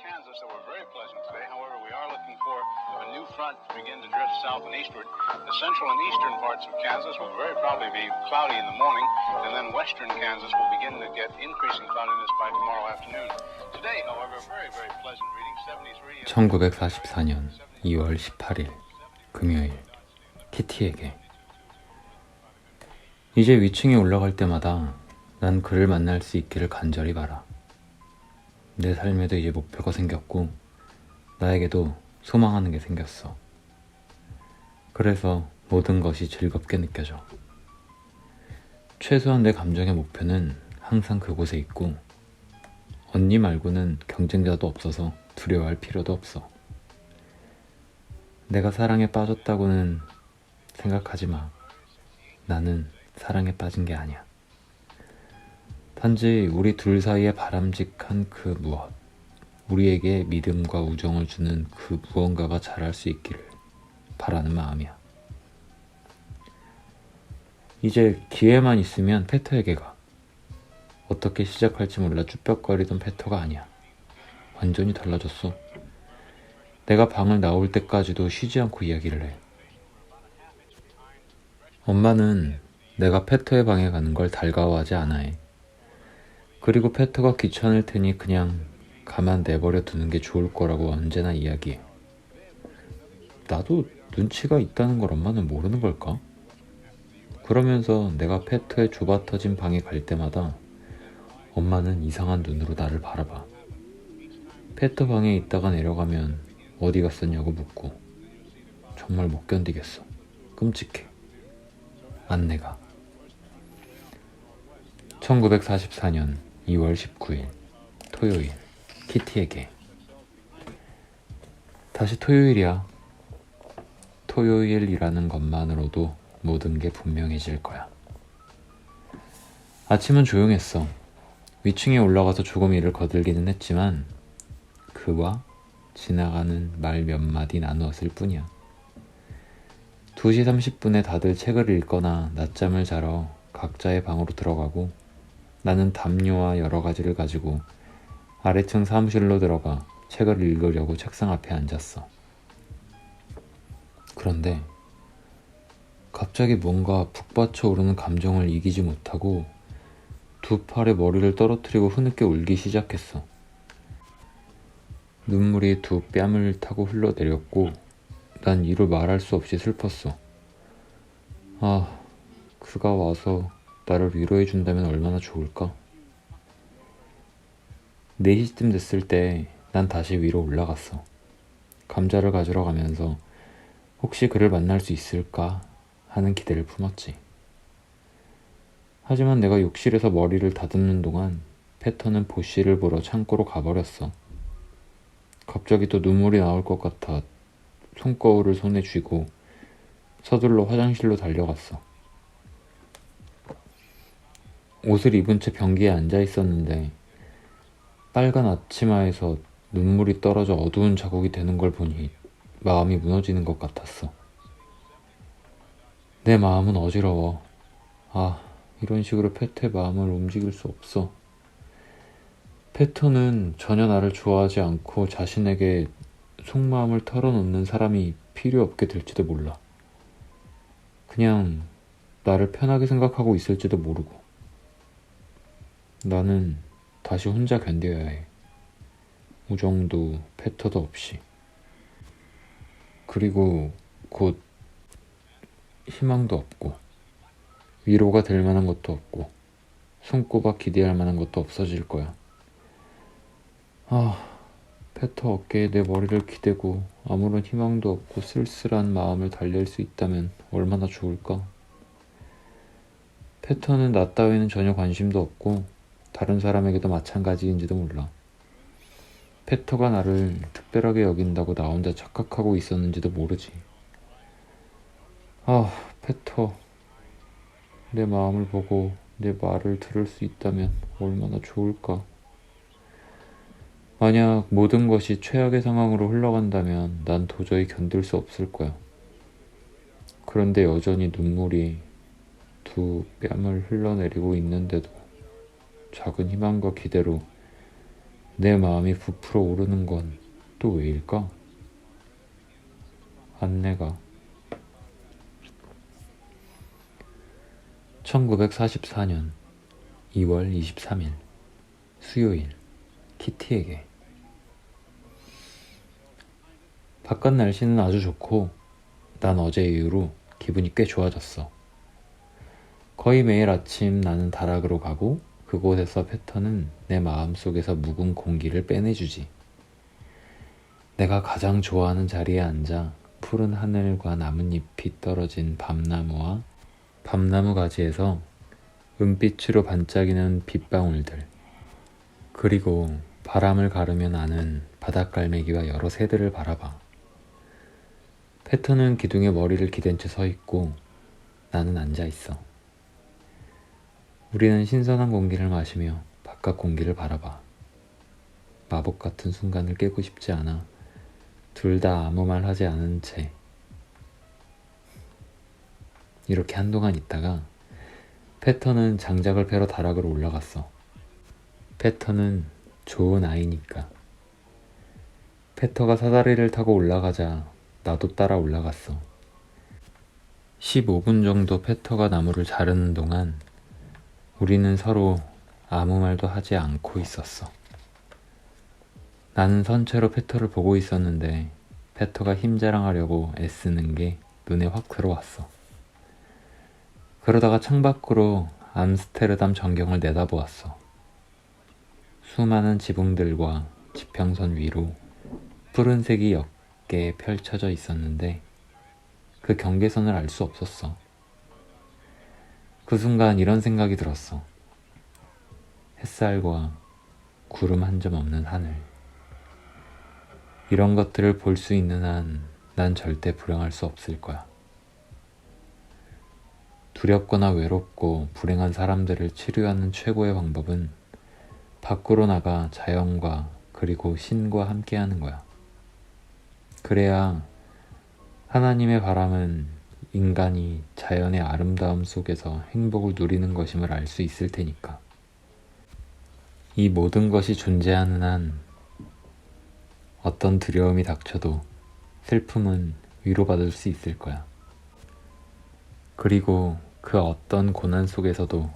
Kansas that were very pleasant today. However, we are looking for a new front to begin to drift south and eastward. The central and eastern parts of Kansas will very probably be cloudy in the morning, and then western Kansas will begin to get increasing cloudiness by tomorrow afternoon. Today, however, very, very pleasant reading, 73. 1944년 2월 18일 금요일. 키티에게. 이제 위층에 올라갈 때마다 난 그를 만날 수 있기를 간절히 바라. 내 삶에도 이제 목표가 생겼고 나에게도 소망하는 게 생겼어. 그래서 모든 것이 즐겁게 느껴져. 최소한 내 감정의 목표는 항상 그곳에 있고 언니 말고는 경쟁자도 없어서 두려워할 필요도 없어. 내가 사랑에 빠졌다고는 생각하지 마. 나는 사랑에 빠진 게 아니야. 단지 우리 둘 사이에 바람직한 그 무엇, 우리에게 믿음과 우정을 주는 그 무언가가 자랄 수 있기를 바라는 마음이야. 이제 기회만 있으면 페터에게 가. 어떻게 시작할지 몰라 쭈뼛거리던 페터가 아니야. 완전히 달라졌어. 내가 방을 나올 때까지도 쉬지 않고 이야기를 해. 엄마는 내가 페터의 방에 가는 걸 달가워하지 않아 해. 그리고 페터가 귀찮을 테니 그냥 가만 내버려 두는 게 좋을 거라고 언제나 이야기해. 나도 눈치가 있다는 걸 엄마는 모르는 걸까? 그러면서 내가 페터의 좁아터진 방에 갈 때마다 엄마는 이상한 눈으로 나를 바라봐. 페터 방에 있다가 내려가면 어디 갔었냐고 묻고. 정말 못 견디겠어. 끔찍해. 안내가. 1944년 2월 19일 토요일. 키티에게. 다시 토요일이야. 토요일이라는 것만으로도 모든 게 분명해질 거야. 아침은 조용했어. 위층에 올라가서 조금 일을 거들기는 했지만 그와 지나가는 말 몇 마디 나누었을 뿐이야. 2시 30분에 다들 책을 읽거나 낮잠을 자러 각자의 방으로 들어가고 나는 담요와 여러 가지를 가지고 아래층 사무실로 들어가 책을 읽으려고 책상 앞에 앉았어. 그런데 갑자기 뭔가 북받쳐 오르는 감정을 이기지 못하고 두 팔에 머리를 떨어뜨리고 흐느껴 울기 시작했어. 눈물이 두 뺨을 타고 흘러내렸고 난 이루 말할 수 없이 슬펐어. 아, 그가 와서 나를 위로해 준다면 얼마나 좋을까? 4시쯤 됐을 때 난 다시 위로 올라갔어. 감자를 가지러 가면서 혹시 그를 만날 수 있을까 하는 기대를 품었지. 하지만 내가 욕실에서 머리를 다듬는 동안 페터는 보씨를 보러 창고로 가버렸어. 갑자기 또 눈물이 나올 것 같아 손거울을 손에 쥐고 서둘러 화장실로 달려갔어. 옷을 입은 채 변기에 앉아 있었는데 빨간 앞치마에서 눈물이 떨어져 어두운 자국이 되는 걸 보니 마음이 무너지는 것 같았어. 내 마음은 어지러워. 아, 이런 식으로 페터의 마음을 움직일 수 없어. 페터는 전혀 나를 좋아하지 않고 자신에게 속마음을 털어놓는 사람이 필요 없게 될지도 몰라. 그냥 나를 편하게 생각하고 있을지도 모르고. 나는 다시 혼자 견뎌야 해. 우정도 페터도 없이. 그리고 곧 희망도 없고 위로가 될 만한 것도 없고 손꼽아 기대할 만한 것도 없어질 거야. 아, 페터 어깨에 내 머리를 기대고 아무런 희망도 없고 쓸쓸한 마음을 달랠 수 있다면 얼마나 좋을까? 페터는 나 따위는 전혀 관심도 없고 다른 사람에게도 마찬가지인지도 몰라. 페터가 나를 특별하게 여긴다고 나 혼자 착각하고 있었는지도 모르지. 아, 페터. 내 마음을 보고 내 말을 들을 수 있다면 얼마나 좋을까. 만약 모든 것이 최악의 상황으로 흘러간다면 난 도저히 견딜 수 없을 거야. 그런데 여전히 눈물이 두 뺨을 흘러내리고 있는데도 작은 희망과 기대로 내 마음이 부풀어 오르는 건 또 왜일까? 안내가 1944년 2월 23일 수요일 키티에게 바깥 날씨는 아주 좋고 난 어제 이후로 기분이 꽤 좋아졌어. 거의 매일 아침 나는 다락으로 가고 그곳에서 패턴은 내 마음속에서 묵은 공기를 빼내주지. 내가 가장 좋아하는 자리에 앉아 푸른 하늘과 나뭇잎이 떨어진 밤나무와 밤나무 가지에서 은빛으로 반짝이는 빗방울들, 그리고 바람을 가르며 나는 바닷갈매기와 여러 새들을 바라봐. 패턴은 기둥에 머리를 기댄 채 서 있고 나는 앉아 있어. 우리는 신선한 공기를 마시며 바깥 공기를 바라봐. 마법 같은 순간을 깨고 싶지 않아 둘 다 아무 말 하지 않은 채 이렇게 한동안 있다가 패턴은 장작을 패러 다락으로 올라갔어. 패턴은 좋은 아이니까. 패터가 사다리를 타고 올라가자 나도 따라 올라갔어. 15분 정도 패터가 나무를 자르는 동안 우리는 서로 아무 말도 하지 않고 있었어. 나는 선체로 패터를 보고 있었는데 패터가 힘자랑하려고 애쓰는 게 눈에 확 들어왔어. 그러다가 창밖으로 암스테르담 전경을 내다보았어. 수많은 지붕들과 지평선 위로 푸른색이 옅게 펼쳐져 있었는데 그 경계선을 알 수 없었어. 그 순간 이런 생각이 들었어. 햇살과 구름 한 점 없는 하늘. 이런 것들을 볼 수 있는 한 난 절대 불행할 수 없을 거야. 두렵거나 외롭고 불행한 사람들을 치료하는 최고의 방법은 밖으로 나가 자연과 그리고 신과 함께하는 거야. 그래야 하나님의 바람은 인간이 자연의 아름다움 속에서 행복을 누리는 것임을 알 수 있을 테니까. 이 모든 것이 존재하는 한 어떤 두려움이 닥쳐도 슬픔은 위로받을 수 있을 거야. 그리고 그 어떤 고난 속에서도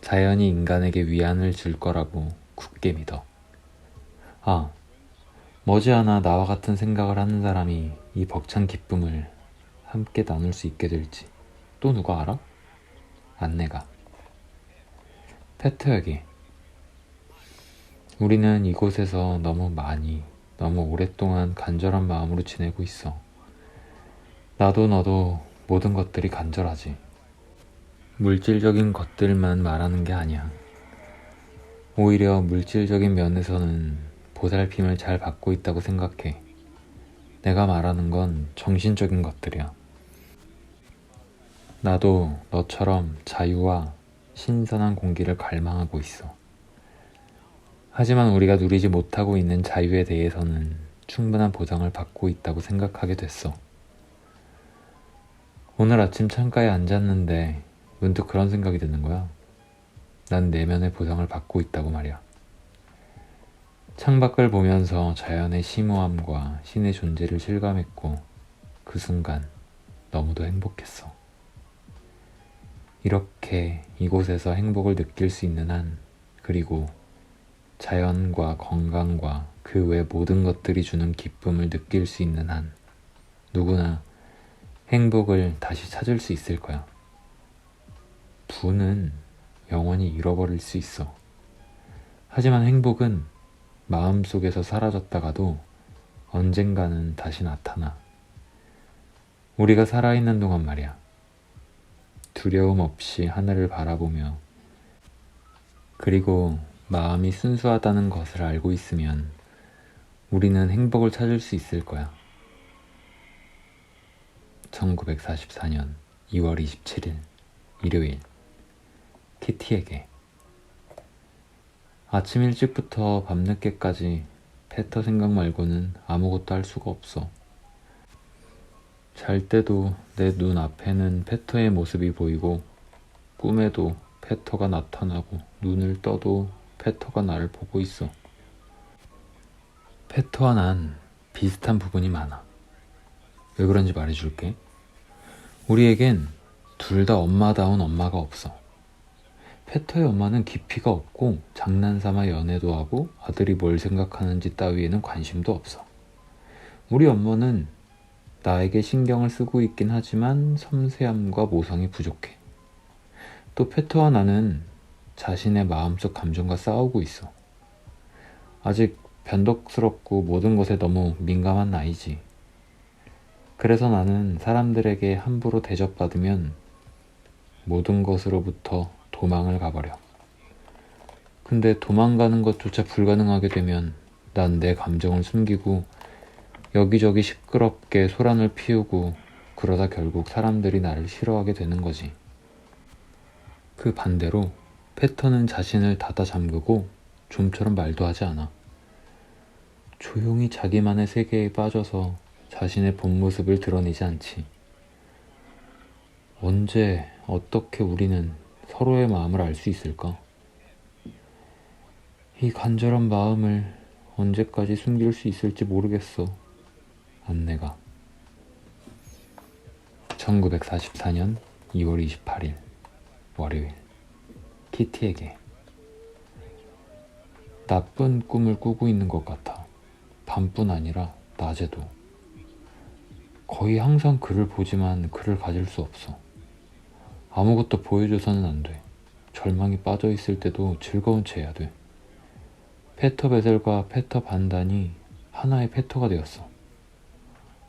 자연이 인간에게 위안을 줄 거라고 굳게 믿어. 아, 머지않아 나와 같은 생각을 하는 사람이 이 벅찬 기쁨을 함께 나눌 수 있게 될지 또 누가 알아? 안내가 패트에게 우리는 이곳에서 너무 오랫동안 간절한 마음으로 지내고 있어. 나도 너도 모든 것들이 간절하지. 물질적인 것들만 말하는 게 아니야. 오히려 물질적인 면에서는 보살핌을 잘 받고 있다고 생각해. 내가 말하는 건 정신적인 것들이야. 나도 너처럼 자유와 신선한 공기를 갈망하고 있어. 하지만 우리가 누리지 못하고 있는 자유에 대해서는 충분한 보장을 받고 있다고 생각하게 됐어. 오늘 아침 창가에 앉았는데 문득 그런 생각이 드는 거야. 난 내면의 보상을 받고 있다고 말이야. 창밖을 보면서 자연의 심오함과 신의 존재를 실감했고 그 순간 너무도 행복했어. 이렇게 이곳에서 행복을 느낄 수 있는 한, 그리고 자연과 건강과 그 외 모든 것들이 주는 기쁨을 느낄 수 있는 한 누구나 행복을 다시 찾을 수 있을 거야. 부는 영원히 잃어버릴 수 있어. 하지만 행복은 마음속에서 사라졌다가도 언젠가는 다시 나타나. 우리가 살아있는 동안 말이야. 두려움 없이 하늘을 바라보며 그리고 마음이 순수하다는 것을 알고 있으면 우리는 행복을 찾을 수 있을 거야. 1944년 2월 27일 일요일 키티에게 아침 일찍부터 밤늦게까지 패터 생각 말고는 아무것도 할 수가 없어. 잘 때도 내 눈 앞에는 패터의 모습이 보이고 꿈에도 패터가 나타나고 눈을 떠도 패터가 나를 보고 있어. 페터와 난 비슷한 부분이 많아. 왜 그런지 말해줄게. 우리에겐 둘 다 엄마다운 엄마가 없어. 페터의 엄마는 깊이가 없고 장난삼아 연애도 하고 아들이 뭘 생각하는지 따위에는 관심도 없어. 우리 엄마는 나에게 신경을 쓰고 있긴 하지만 섬세함과 모성이 부족해. 또 페터와 나는 자신의 마음속 감정과 싸우고 있어. 아직 변덕스럽고 모든 것에 너무 민감한 나이지. 그래서 나는 사람들에게 함부로 대접받으면 모든 것으로부터 도망을 가버려. 근데 도망가는 것조차 불가능하게 되면 난 내 감정을 숨기고 여기저기 시끄럽게 소란을 피우고 그러다 결국 사람들이 나를 싫어하게 되는 거지. 그 반대로 패턴은 자신을 닫아 잠그고 좀처럼 말도 하지 않아. 조용히 자기만의 세계에 빠져서 자신의 본 모습을 드러내지 않지. 언제 어떻게 우리는 서로의 마음을 알 수 있을까? 이 간절한 마음을 언제까지 숨길 수 있을지 모르겠어. 안내가. 1944년 2월 28일 월요일. 키티에게. 나쁜 꿈을 꾸고 있는 것 같아. 밤뿐 아니라 낮에도. 거의 항상 그를 보지만 그를 가질 수 없어. 아무것도 보여줘서는 안 돼. 절망이 빠져 있을 때도 즐거운 채 해야 돼. 페터 베셀과 페터 반단이 하나의 페터가 되었어.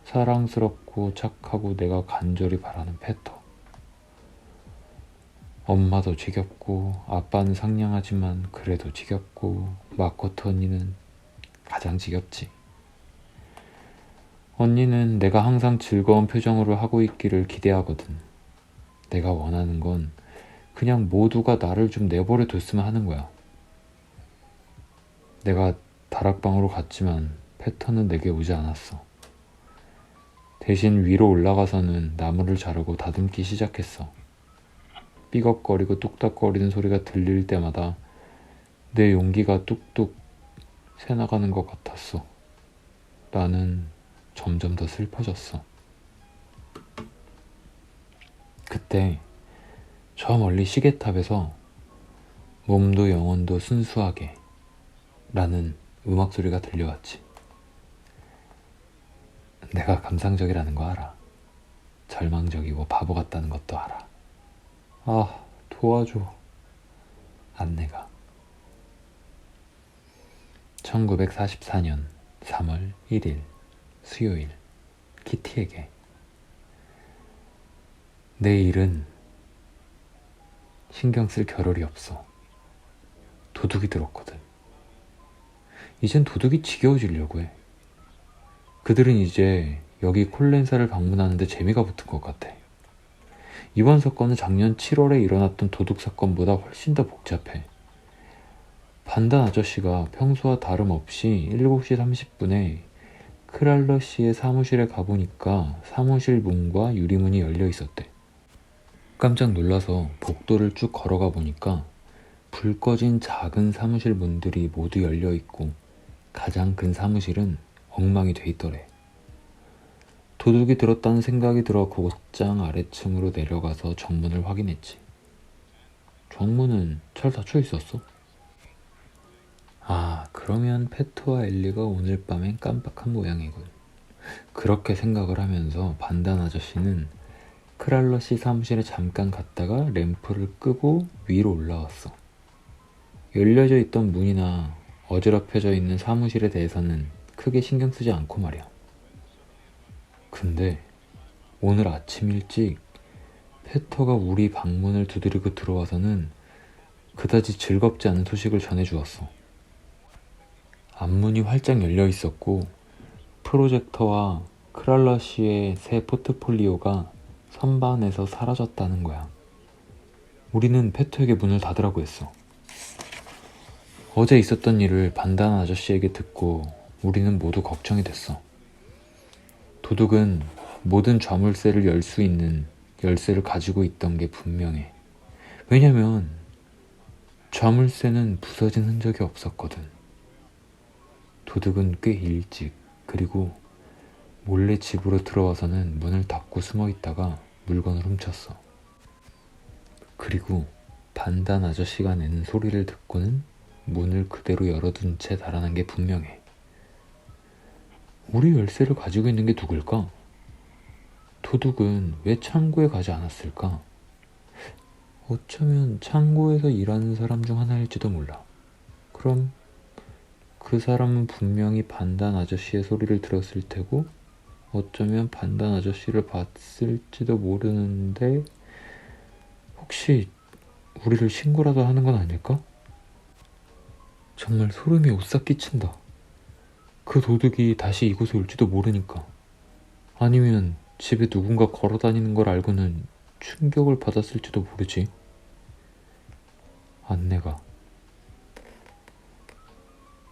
사랑스럽고 착하고 내가 간절히 바라는 페터. 엄마도 지겹고 아빠는 상냥하지만 그래도 지겹고 마코트 언니는 가장 지겹지. 언니는 내가 항상 즐거운 표정으로 하고 있기를 기대하거든. 내가 원하는 건 그냥 모두가 나를 좀 내버려 뒀으면 하는 거야. 내가 다락방으로 갔지만 패턴은 내게 오지 않았어. 대신 위로 올라가서는 나무를 자르고 다듬기 시작했어. 삐걱거리고 뚝딱거리는 소리가 들릴 때마다 내 용기가 뚝뚝 새나가는 것 같았어. 나는 점점 더 슬퍼졌어. 그때 저 멀리 시계탑에서 몸도 영혼도 순수하게 라는 음악 소리가 들려왔지. 내가 감상적이라는 거 알아. 절망적이고 바보 같다는 것도 알아. 아, 도와줘. 안내가. 1944년 3월 1일 수요일. 키티에게. 내일은 신경 쓸 겨를이 없어. 도둑이 들었거든. 이젠 도둑이 지겨워지려고 해. 그들은 이제 여기 콜렌사를 방문하는데 재미가 붙은 것 같아. 이번 사건은 작년 7월에 일어났던 도둑 사건보다 훨씬 더 복잡해. 반단 아저씨가 평소와 다름없이 7시 30분에 크랄러 씨의 사무실에 가보니까 사무실 문과 유리문이 열려 있었대. 깜짝 놀라서 복도를 쭉 걸어가 보니까 불 꺼진 작은 사무실 문들이 모두 열려 있고 가장 큰 사무실은 엉망이 돼 있더래. 도둑이 들었다는 생각이 들어 곧장 아래층으로 내려가서 정문을 확인했지. 정문은 잘 닫혀 있었어. 아, 그러면 페트와 엘리가 오늘 밤엔 깜빡한 모양이군. 그렇게 생각을 하면서 반단 아저씨는 크랄러 씨 사무실에 잠깐 갔다가 램프를 끄고 위로 올라왔어. 열려져 있던 문이나 어지럽혀져 있는 사무실에 대해서는 크게 신경 쓰지 않고 말이야. 근데 오늘 아침 일찍 페터가 우리 방문을 두드리고 들어와서는 그다지 즐겁지 않은 소식을 전해주었어. 앞문이 활짝 열려 있었고 프로젝터와 크랄러 씨의 새 포트폴리오가 선반에서 사라졌다는 거야. 우리는 페터에게 문을 닫으라고 했어. 어제 있었던 일을 반단 아저씨에게 듣고 우리는 모두 걱정이 됐어. 도둑은 모든 좌물쇠를 열 수 있는 열쇠를 가지고 있던 게 분명해. 왜냐면 좌물쇠는 부서진 흔적이 없었거든. 도둑은 꽤 일찍 그리고 몰래 집으로 들어와서는 문을 닫고 숨어 있다가 물건을 훔쳤어. 그리고 반단 아저씨가 내는 소리를 듣고는 문을 그대로 열어둔 채 달아난 게 분명해. 우리 열쇠를 가지고 있는 게 누굴까? 도둑은 왜 창고에 가지 않았을까? 어쩌면 창고에서 일하는 사람 중 하나일지도 몰라. 그럼 그 사람은 분명히 반단 아저씨의 소리를 들었을 테고 어쩌면 반단 아저씨를 봤을지도 모르는데 혹시 우리를 신고라도 하는 건 아닐까? 정말 소름이 오싹 끼친다. 그 도둑이 다시 이곳에 올지도 모르니까. 아니면 집에 누군가 걸어다니는 걸 알고는 충격을 받았을지도 모르지. 안내가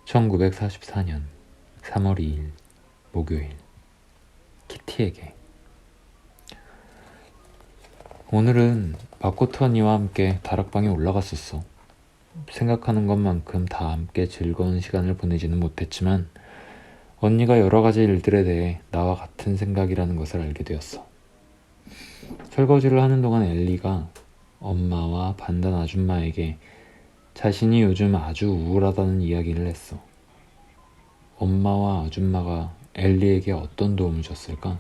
1944년 3월 2일 목요일 키티에게. 오늘은 마코토 언니와 함께 다락방에 올라갔었어. 생각하는 것만큼 다 함께 즐거운 시간을 보내지는 못했지만 언니가 여러 가지 일들에 대해 나와 같은 생각이라는 것을 알게 되었어. 설거지를 하는 동안 엘리가 엄마와 반단 아줌마에게 자신이 요즘 아주 우울하다는 이야기를 했어. 엄마와 아줌마가 엘리에게 어떤 도움을 줬을까?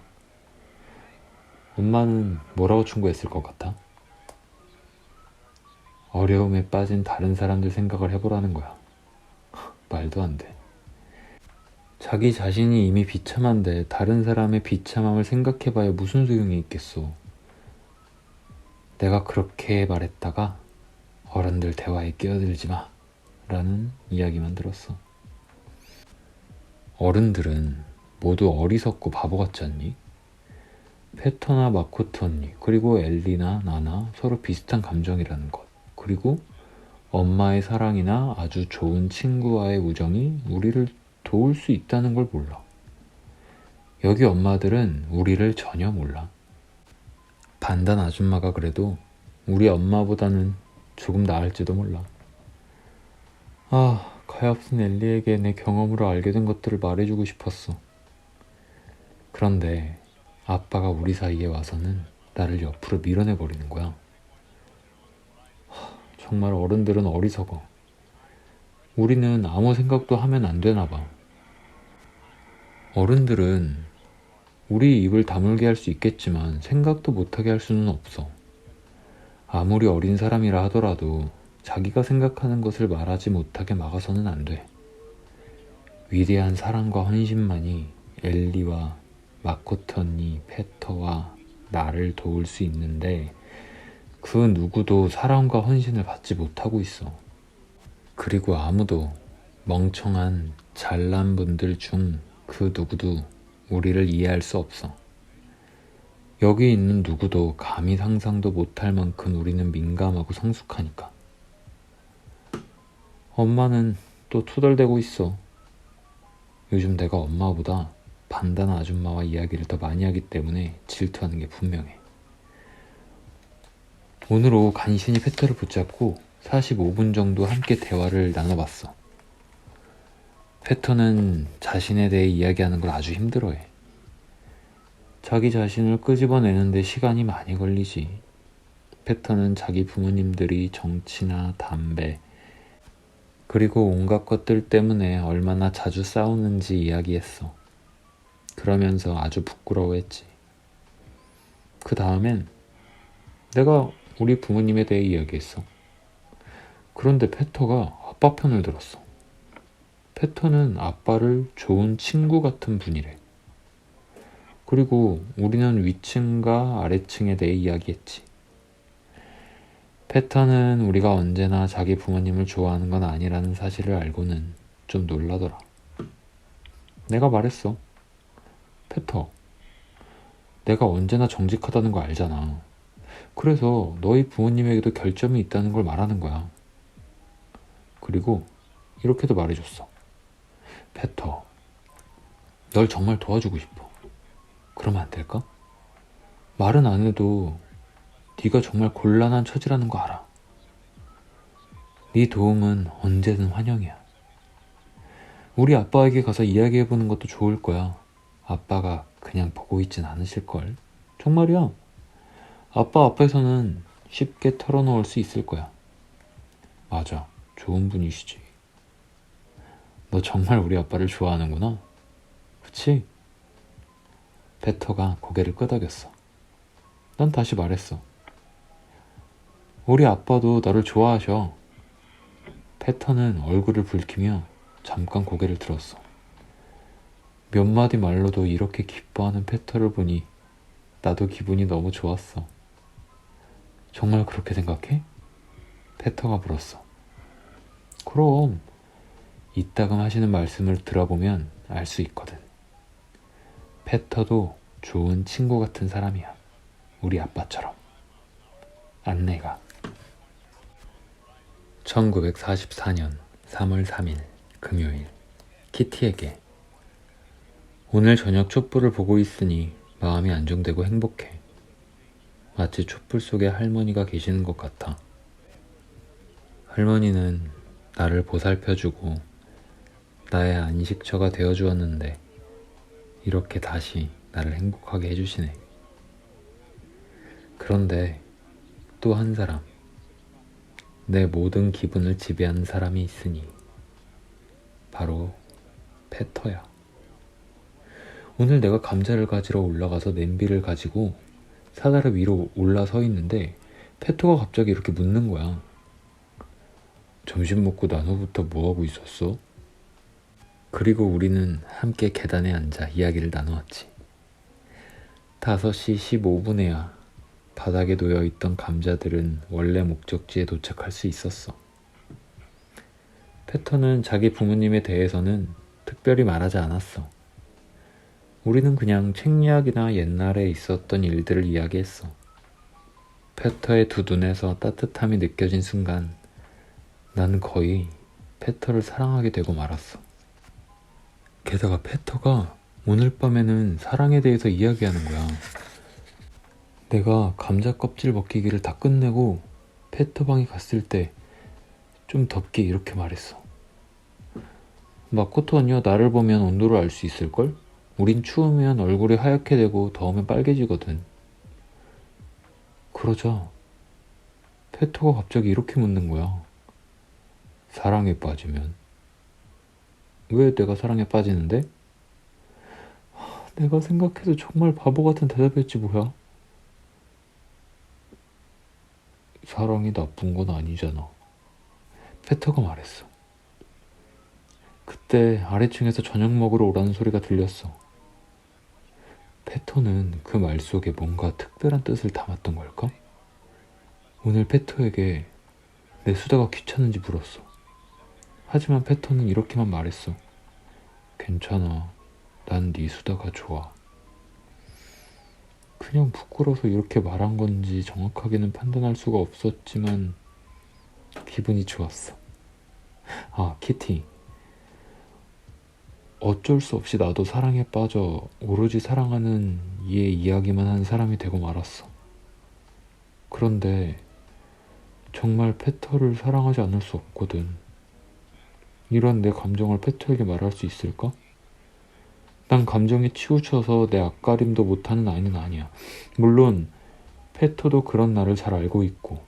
엄마는 뭐라고 충고했을 것 같아? 어려움에 빠진 다른 사람들 생각을 해보라는 거야. 말도 안 돼. 자기 자신이 이미 비참한데 다른 사람의 비참함을 생각해봐야 무슨 소용이 있겠소. 내가 그렇게 말했다가 어른들 대화에 끼어들지 마 라는 이야기만 들었어. 어른들은 모두 어리석고 바보 같지 않니? 페터나 마코토 언니 그리고 엘리나 나나 서로 비슷한 감정이라는 것, 그리고 엄마의 사랑이나 아주 좋은 친구와의 우정이 우리를 도울 수 있다는 걸 몰라. 여기 엄마들은 우리를 전혀 몰라. 반단 아줌마가 그래도 우리 엄마보다는 조금 나을지도 몰라. 가엾은 엘리에게 내 경험으로 알게 된 것들을 말해주고 싶었어. 그런데 아빠가 우리 사이에 와서는 나를 옆으로 밀어내버리는 거야. 정말 어른들은 어리석어. 우리는 아무 생각도 하면 안 되나 봐. 어른들은 우리 입을 다물게 할 수 있겠지만 생각도 못하게 할 수는 없어. 아무리 어린 사람이라 하더라도 자기가 생각하는 것을 말하지 못하게 막아서는 안 돼. 위대한 사랑과 헌신만이 엘리와 마코토 언니, 페터와 나를 도울 수 있는데 그 누구도 사랑과 헌신을 받지 못하고 있어. 그리고 아무도 멍청한 잘난 분들 중 그 누구도 우리를 이해할 수 없어. 여기 있는 누구도 감히 상상도 못할 만큼 우리는 민감하고 성숙하니까. 엄마는 또 투덜대고 있어. 요즘 내가 엄마보다 반단 아줌마와 이야기를 더 많이 하기 때문에 질투하는 게 분명해. 오늘 오후 간신히 페터를 붙잡고 45분 정도 함께 대화를 나눠봤어. 페터는 자신에 대해 이야기하는 걸 아주 힘들어해. 자기 자신을 끄집어내는데 시간이 많이 걸리지. 페터는 자기 부모님들이 정치나 담배, 그리고 온갖 것들 때문에 얼마나 자주 싸우는지 이야기했어. 그러면서 아주 부끄러워했지. 그 다음엔 내가 우리 부모님에 대해 이야기했어. 그런데 페터가 아빠 편을 들었어. 페터는 아빠를 좋은 친구 같은 분이래. 그리고 우리는 위층과 아래층에 대해 이야기했지. 페터는 우리가 언제나 자기 부모님을 좋아하는 건 아니라는 사실을 알고는 좀 놀라더라. 내가 말했어. 페터, 내가 언제나 정직하다는 거 알잖아. 그래서 너희 부모님에게도 결점이 있다는 걸 말하는 거야. 그리고 이렇게도 말해줬어. 페터, 널 정말 도와주고 싶어. 그러면 안 될까? 말은 안 해도 네가 정말 곤란한 처지라는 거 알아. 네 도움은 언제든 환영이야. 우리 아빠에게 가서 이야기해보는 것도 좋을 거야. 아빠가 그냥 보고 있진 않으실걸. 정말이야. 아빠 앞에서는 쉽게 털어놓을 수 있을 거야. 맞아. 좋은 분이시지. 너 정말 우리 아빠를 좋아하는구나. 그치? 페터가 고개를 끄덕였어. 난 다시 말했어. 우리 아빠도 너를 좋아하셔. 페터는 얼굴을 붉히며 잠깐 고개를 들었어. 몇 마디 말로도 이렇게 기뻐하는 페터를 보니 나도 기분이 너무 좋았어. 정말 그렇게 생각해? 페터가 물었어. 그럼 이따금 하시는 말씀을 들어보면 알 수 있거든. 페터도 좋은 친구 같은 사람이야. 우리 아빠처럼. 안내가 1944년 3월 3일 금요일 키티에게 오늘 저녁 촛불을 보고 있으니 마음이 안정되고 행복해. 마치 촛불 속에 할머니가 계시는 것 같아. 할머니는 나를 보살펴주고 나의 안식처가 되어주었는데 이렇게 다시 나를 행복하게 해주시네. 그런데 또 한 사람, 내 모든 기분을 지배하는 사람이 있으니 바로 페터야. 오늘 내가 감자를 가지러 올라가서 냄비를 가지고 사다리 위로 올라서 있는데 페터가 갑자기 이렇게 묻는 거야. 점심 먹고 난 후부터 뭐하고 있었어? 그리고 우리는 함께 계단에 앉아 이야기를 나누었지. 5시 15분에야 바닥에 놓여있던 감자들은 원래 목적지에 도착할 수 있었어. 페터는 자기 부모님에 대해서는 특별히 말하지 않았어. 우리는 그냥 책 이야기나 옛날에 있었던 일들을 이야기했어. 페터의 두 눈에서 따뜻함이 느껴진 순간 나는 거의 페터를 사랑하게 되고 말았어. 게다가 페터가 오늘 밤에는 사랑에 대해서 이야기하는 거야. 내가 감자 껍질 벗기기를 다 끝내고 페터 방에 갔을 때 좀 덥게 이렇게 말했어. 마코토 언니가 나를 보면 온도를 알 수 있을걸? 우린 추우면 얼굴이 하얗게 되고 더우면 빨개지거든. 그러자 페터가 갑자기 이렇게 묻는 거야. 사랑에 빠지면? 왜 내가 사랑에 빠지는데? 내가 생각해도 정말 바보 같은 대답이었지 뭐야. 사랑이 나쁜 건 아니잖아. 페터가 말했어. 그때 아래층에서 저녁 먹으러 오라는 소리가 들렸어. 페터는 그 말 속에 뭔가 특별한 뜻을 담았던 걸까? 오늘 페터에게 내 수다가 귀찮은지 물었어. 하지만 페터는 이렇게만 말했어. 괜찮아. 난 네 수다가 좋아. 그냥 부끄러워서 이렇게 말한 건지 정확하게는 판단할 수가 없었지만 기분이 좋았어. 아, 키티. 어쩔 수 없이 나도 사랑에 빠져 오로지 사랑하는 이의 이야기만 한 사람이 되고 말았어. 그런데 정말 페터를 사랑하지 않을 수 없거든. 이런 내 감정을 페터에게 말할 수 있을까? 난 감정에 치우쳐서 내 앞가림도 못하는 아이는 아니야. 물론 페터도 그런 나를 잘 알고 있고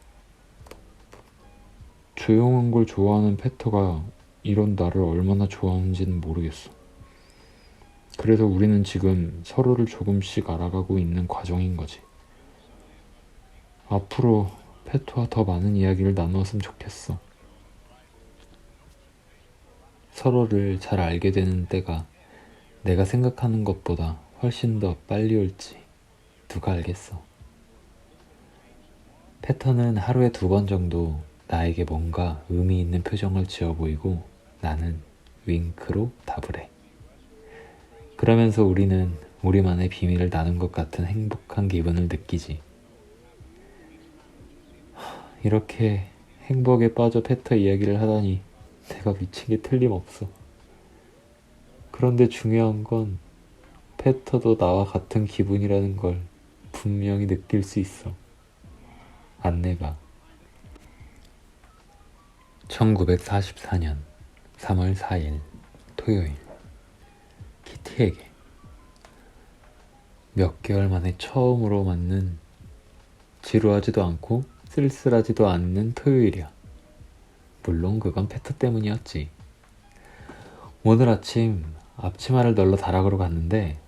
조용한 걸 좋아하는 페터가 이런 나를 얼마나 좋아하는지는 모르겠어. 그래서 우리는 지금 서로를 조금씩 알아가고 있는 과정인 거지. 앞으로 페터와 더 많은 이야기를 나누었으면 좋겠어. 서로를 잘 알게 되는 때가 내가 생각하는 것보다 훨씬 더 빨리 올지 누가 알겠어. 페터는 하루에 2번 정도 나에게 뭔가 의미 있는 표정을 지어 보이고 나는 윙크로 답을 해. 그러면서 우리는 우리만의 비밀을 나눈 것 같은 행복한 기분을 느끼지. 이렇게 행복에 빠져 페터 이야기를 하다니 내가 미친 게 틀림없어. 그런데 중요한 건 페터도 나와 같은 기분이라는 걸 분명히 느낄 수 있어. 안내가 1944년 3월 4일 토요일 토요일, 키티에게 몇 개월 만에 처음으로 맞는 지루하지도 않고 쓸쓸하지도 않는 토요일이야. 물론 그건 페터 때문이었지. 오늘 아침 앞치마를 널러 다락으로 갔는데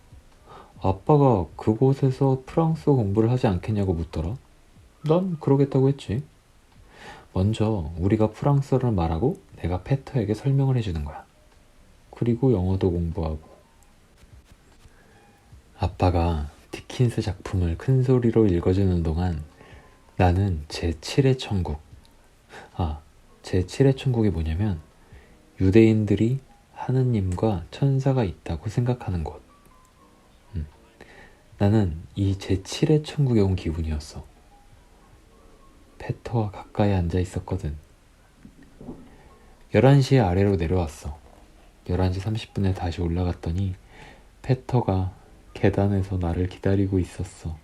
아빠가 그곳에서 프랑스어 공부를 하지 않겠냐고 묻더라. 난 그러겠다고 했지. 먼저 우리가 프랑스어를 말하고 내가 페터에게 설명을 해주는 거야. 그리고 영어도 공부하고. 아빠가 디킨스 작품을 큰 소리로 읽어주는 동안 나는 제7의 천국. 제7의 천국이 뭐냐면 유대인들이 하느님과 천사가 있다고 생각하는 곳. 나는 이 제7의 천국에 온 기분이었어. 페터와 가까이 앉아 있었거든. 11시에 아래로 내려왔어. 11시 30분에 다시 올라갔더니 페터가 계단에서 나를 기다리고 있었어.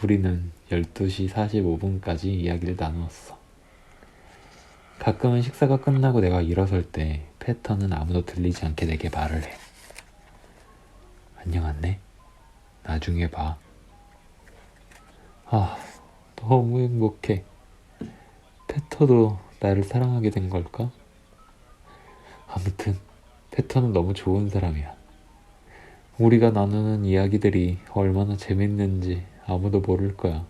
우리는 12시 45분까지 이야기를 나누었어. 가끔은 식사가 끝나고 내가 일어설 때 페터는 아무도 들리지 않게 내게 말을 해. 안녕 안내? 나중에 봐. 너무 행복해. 페터도 나를 사랑하게 된 걸까? 아무튼 페터는 너무 좋은 사람이야. 우리가 나누는 이야기들이 얼마나 재밌는지 아무도 모를 거야.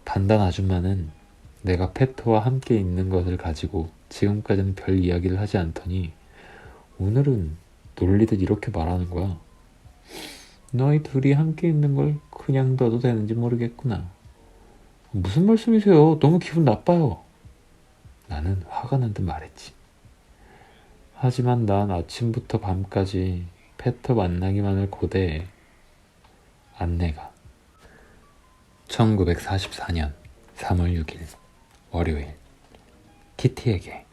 단단 아줌마는 내가 페터와 함께 있는 것을 가지고 지금까지는 별 이야기를 하지 않더니 오늘은 놀리듯 이렇게 말하는 거야. 너희 둘이 함께 있는 걸 그냥 둬도 되는지 모르겠구나. 무슨 말씀이세요? 너무 기분 나빠요. 나는 화가 난 듯 말했지. 하지만 난 아침부터 밤까지 페터 만나기만을 고대해. 안내가 1944년 3월 6일 월요일 키티에게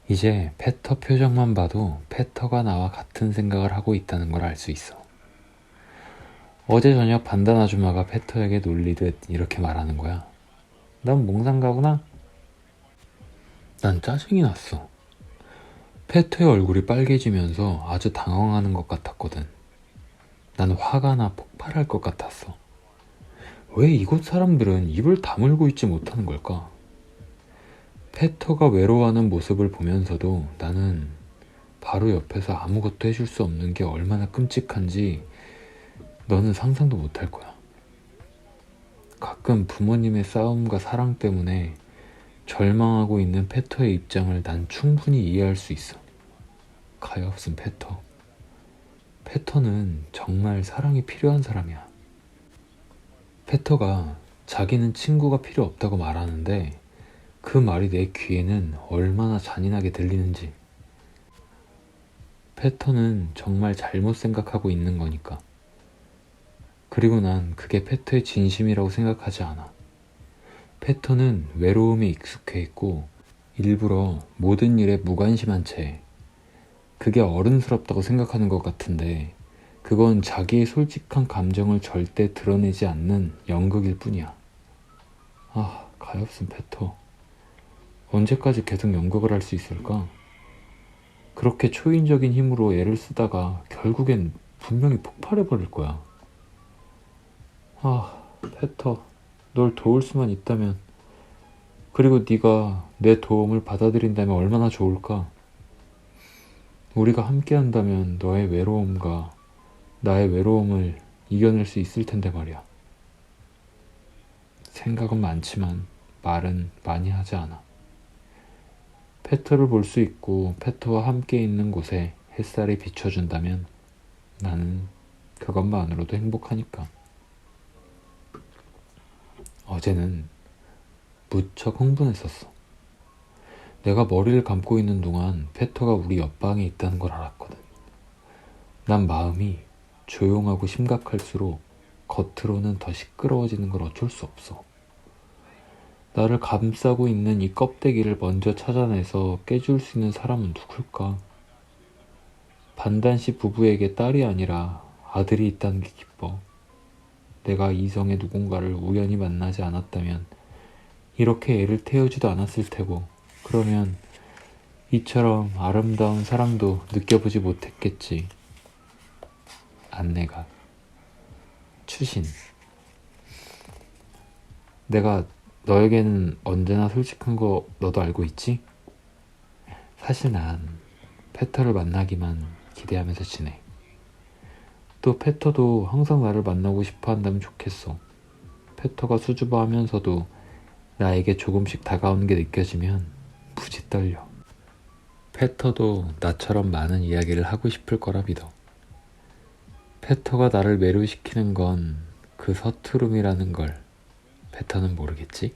이제 페터 표정만 봐도 페터가 나와 같은 생각을 하고 있다는 걸 알 수 있어. 어제 저녁 반단 아줌마가 페터에게 놀리듯 이렇게 말하는 거야. 넌 몽상가구나? 난 짜증이 났어. 페터의 얼굴이 빨개지면서 아주 당황하는 것 같았거든. 난 화가 나 폭발할 것 같았어. 왜 이곳 사람들은 입을 다물고 있지 못하는 걸까? 페터가 외로워하는 모습을 보면서도 나는 바로 옆에서 아무것도 해줄 수 없는 게 얼마나 끔찍한지 너는 상상도 못할 거야. 가끔 부모님의 싸움과 사랑 때문에 절망하고 있는 페터의 입장을 난 충분히 이해할 수 있어. 가엾은 페터. 페터는 정말 사랑이 필요한 사람이야. 페터가 자기는 친구가 필요 없다고 말하는데 그 말이 내 귀에는 얼마나 잔인하게 들리는지. 페터는 정말 잘못 생각하고 있는 거니까. 그리고 난 그게 페터의 진심이라고 생각하지 않아. 페터는 외로움에 익숙해 있고 일부러 모든 일에 무관심한 채 그게 어른스럽다고 생각하는 것 같은데 그건 자기의 솔직한 감정을 절대 드러내지 않는 연극일 뿐이야. 가엾은 페터. 언제까지 계속 연극을 할 수 있을까? 그렇게 초인적인 힘으로 애를 쓰다가 결국엔 분명히 폭발해버릴 거야. 페터. 널 도울 수만 있다면, 그리고 네가 내 도움을 받아들인다면 얼마나 좋을까? 우리가 함께 한다면 너의 외로움과 나의 외로움을 이겨낼 수 있을 텐데 말이야. 생각은 많지만 말은 많이 하지 않아. 페터를 볼 수 있고 페터와 함께 있는 곳에 햇살이 비춰준다면 나는 그것만으로도 행복하니까. 어제는 무척 흥분했었어. 내가 머리를 감고 있는 동안 페터가 우리 옆방에 있다는 걸 알았거든. 난 마음이 조용하고 심각할수록 겉으로는 더 시끄러워지는 걸 어쩔 수 없어. 나를 감싸고 있는 이 껍데기를 먼저 찾아내서 깨줄 수 있는 사람은 누굴까? 반단씨 부부에게 딸이 아니라 아들이 있다는 게 기뻐. 내가 이성의 누군가를 우연히 만나지 않았다면 이렇게 애를 태우지도 않았을 테고, 그러면 이처럼 아름다운 사랑도 느껴보지 못했겠지. 안내가. 추신. 내가 너에게는 언제나 솔직한 거 너도 알고 있지? 사실 난 페터를 만나기만 기대하면서 지내. 또 페터도 항상 나를 만나고 싶어 한다면 좋겠어. 페터가 수줍어하면서도 나에게 조금씩 다가오는 게 느껴지면 무지 떨려. 페터도 나처럼 많은 이야기를 하고 싶을 거라 믿어. 페터가 나를 매료시키는 건 그 서투름이라는 걸 페터는 모르겠지?